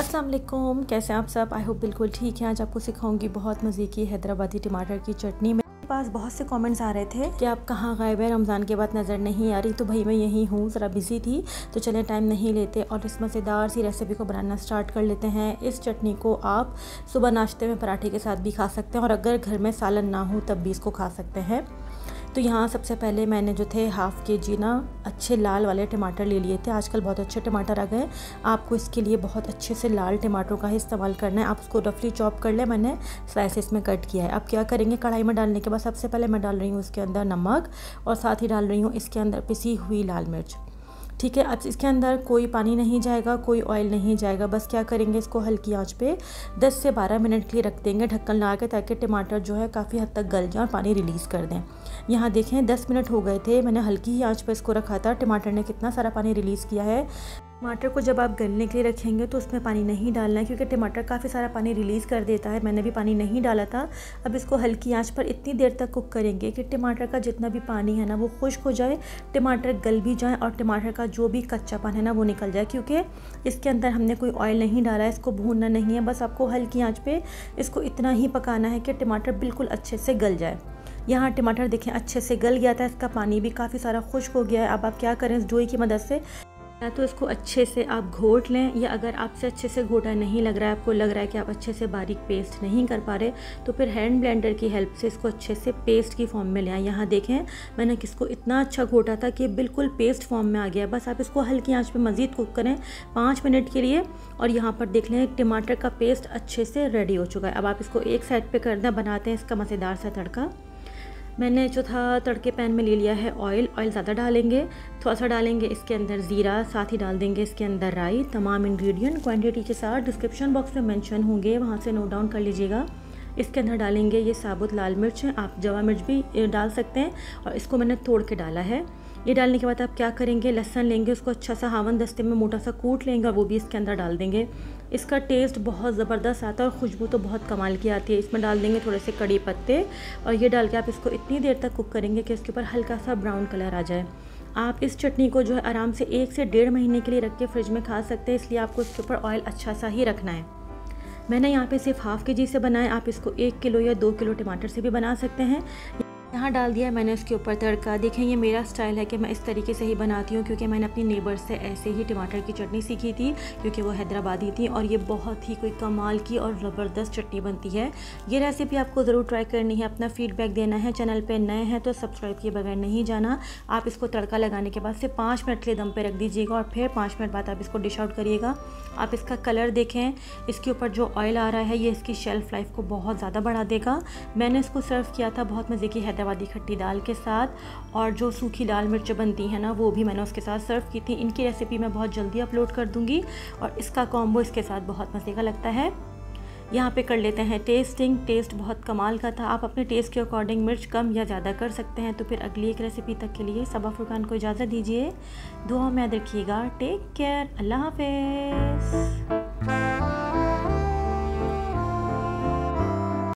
अस्सलाम वालेकुम, कैसे हैं आप सब। आई होप बिल्कुल ठीक है। आज आपको सिखाऊंगी बहुत मज़े की हैदराबादी टमाटर की चटनी। मेरे पास बहुत से कमेंट्स आ रहे थे कि आप कहाँ गायब है, रमज़ान के बाद नज़र नहीं आ रही। तो भाई मैं यहीं हूँ, ज़रा बिज़ी थी, तो चलें टाइम नहीं लेते और इस मज़ेदार सी रेसिपी को बनाना स्टार्ट कर लेते हैं। इस चटनी को आप सुबह नाश्ते में पराठे के साथ भी खा सकते हैं और अगर घर में सालन ना हो तब भी इसको खा सकते हैं। तो यहाँ सबसे पहले मैंने जो थे हाफ़ के जी ना अच्छे लाल वाले टमाटर ले लिए थे। आजकल बहुत अच्छे टमाटर आ गए, आपको इसके लिए बहुत अच्छे से लाल टमाटरों का ही इस्तेमाल करना है। आप उसको रफली चॉप कर ले, मैंने स्लाइसेस में कट किया है। अब क्या करेंगे, कढ़ाई में डालने के बाद सबसे पहले मैं डाल रही हूँ इसके अंदर नमक और साथ ही डाल रही हूँ इसके अंदर पिसी हुई लाल मिर्च। ठीक है, अब इसके अंदर कोई पानी नहीं जाएगा, कोई ऑयल नहीं जाएगा। बस क्या करेंगे, इसको हल्की आंच पे 10 से 12 मिनट के लिए रख देंगे ढक्कन लगा के, ताकि टमाटर जो है काफ़ी हद तक गल जाए और पानी रिलीज़ कर दें। यहाँ देखें 10 मिनट हो गए थे, मैंने हल्की ही आंच पे इसको रखा था। टमाटर ने कितना सारा पानी रिलीज़ किया है। टमाटर को जब आप गलने के लिए रखेंगे तो उसमें पानी नहीं डालना है, क्योंकि टमाटर काफ़ी सारा पानी रिलीज़ कर देता है। मैंने भी पानी नहीं डाला था। अब इसको हल्की आंच पर इतनी देर तक कुक करेंगे कि टमाटर का जितना भी पानी है ना वो खुश्क हो जाए, टमाटर गल भी जाए और टमाटर का जो भी कच्चापन है ना वो निकल जाए। क्योंकि इसके अंदर हमने कोई ऑयल नहीं डाला है, इसको भूनना नहीं है। बस आपको हल्की आँच पर इसको इतना ही पकाना है कि टमाटर बिल्कुल अच्छे से गल जाए। यहाँ टमाटर देखें अच्छे से गल गया था, इसका पानी भी काफ़ी सारा खुश्क हो गया है। अब आप क्या करें, इस डोई की मदद से या तो इसको अच्छे से आप घोट लें, या अगर आपसे अच्छे से घोटा नहीं लग रहा है, आपको लग रहा है कि आप अच्छे से बारीक पेस्ट नहीं कर पा रहे, तो फिर हैंड ब्लेंडर की हेल्प से इसको अच्छे से पेस्ट की फॉर्म में ले आएं। यहाँ देखें मैंने किसको इतना अच्छा घोटा था कि बिल्कुल पेस्ट फॉर्म में आ गया। बस आप इसको हल्की आंच पे मज़ीद कुक करें 5 मिनट के लिए और यहाँ पर देख लें टमाटर का पेस्ट अच्छे से रेडी हो चुका है। अब आप इसको एक साइड पर कर दें, बनाते हैं इसका मज़ेदार सा तड़का। मैंने जो था तड़के पैन में ले लिया है ऑयल ज़्यादा डालेंगे, थोड़ा सा डालेंगे इसके अंदर ज़ीरा, साथ ही डाल देंगे इसके अंदर राई। तमाम इंग्रेडिएंट क्वांटिटी के साथ डिस्क्रिप्शन बॉक्स में मेंशन होंगे, वहाँ से नोट डाउन कर लीजिएगा। इसके अंदर डालेंगे ये साबुत लाल मिर्च है, आप जवा मिर्च भी डाल सकते हैं और इसको मैंने तोड़ के डाला है। ये डालने के बाद आप क्या करेंगे, लहसुन लेंगे, उसको अच्छा सा हावन दस्ते में मोटा सा कूट लेंगे और वो भी इसके अंदर डाल देंगे। इसका टेस्ट बहुत ज़बरदस्त आता है और खुशबू तो बहुत कमाल की आती है। इसमें डाल देंगे थोड़े से कड़ी पत्ते और ये डाल के आप इसको इतनी देर तक कुक करेंगे कि इसके ऊपर हल्का सा ब्राउन कलर आ जाए। आप इस चटनी को जो है आराम से 1 से 1.5 महीने के लिए रख के फ्रिज में खा सकते हैं, इसलिए आपको इसके ऊपर ऑयल अच्छा सा ही रखना है। मैंने यहाँ पे सिर्फ हाफ़ के जी से बनाया, आप इसको 1 किलो या 2 किलो टमाटर से भी बना सकते हैं। यहाँ डाल दिया है मैंने इसके ऊपर तड़का। देखें ये मेरा स्टाइल है कि मैं इस तरीके से ही बनाती हूँ, क्योंकि मैंने अपनी नेबर से ऐसे ही टमाटर की चटनी सीखी थी, क्योंकि वो हैदराबादी थी और ये बहुत ही कोई कमाल की और ज़बरदस्त चटनी बनती है। ये रेसिपी आपको ज़रूर ट्राई करनी है, अपना फीडबैक देना है। चैनल पे नए हैं तो सब्सक्राइब किए बगैर नहीं जाना। आप इसको तड़का लगाने के बाद से 5 मिनट के लिए दम पे रख दीजिएगा और फिर 5 मिनट बाद आप इसको डिश आउट करिएगा। आप इसका कलर देखें, इसके ऊपर जो ऑयल आ रहा है ये इसकी शेल्फ़ लाइफ को बहुत ज़्यादा बढ़ा देगा। मैंने इसको सर्व किया था बहुत मज़े की हैदराबादी खट्टी दाल के साथ, और जो सूखी लाल मिर्च बनती है ना वो भी मैंने उसके साथ सर्व की थी। इनकी रेसिपी मैं बहुत जल्दी अपलोड कर दूंगी और इसका कॉम्बो इसके साथ बहुत मज़े का लगता है। यहाँ पे कर लेते हैं टेस्टिंग। टेस्ट बहुत कमाल का था, आप अपने टेस्ट के अकॉर्डिंग मिर्च कम या ज़्यादा कर सकते हैं। तो फिर अगली एक रेसिपी तक के लिए सबा फुरकान को इजाज़त दीजिए, दुआ में याद रखिएगा। टेक केयर, अल्लाह हाफिज़।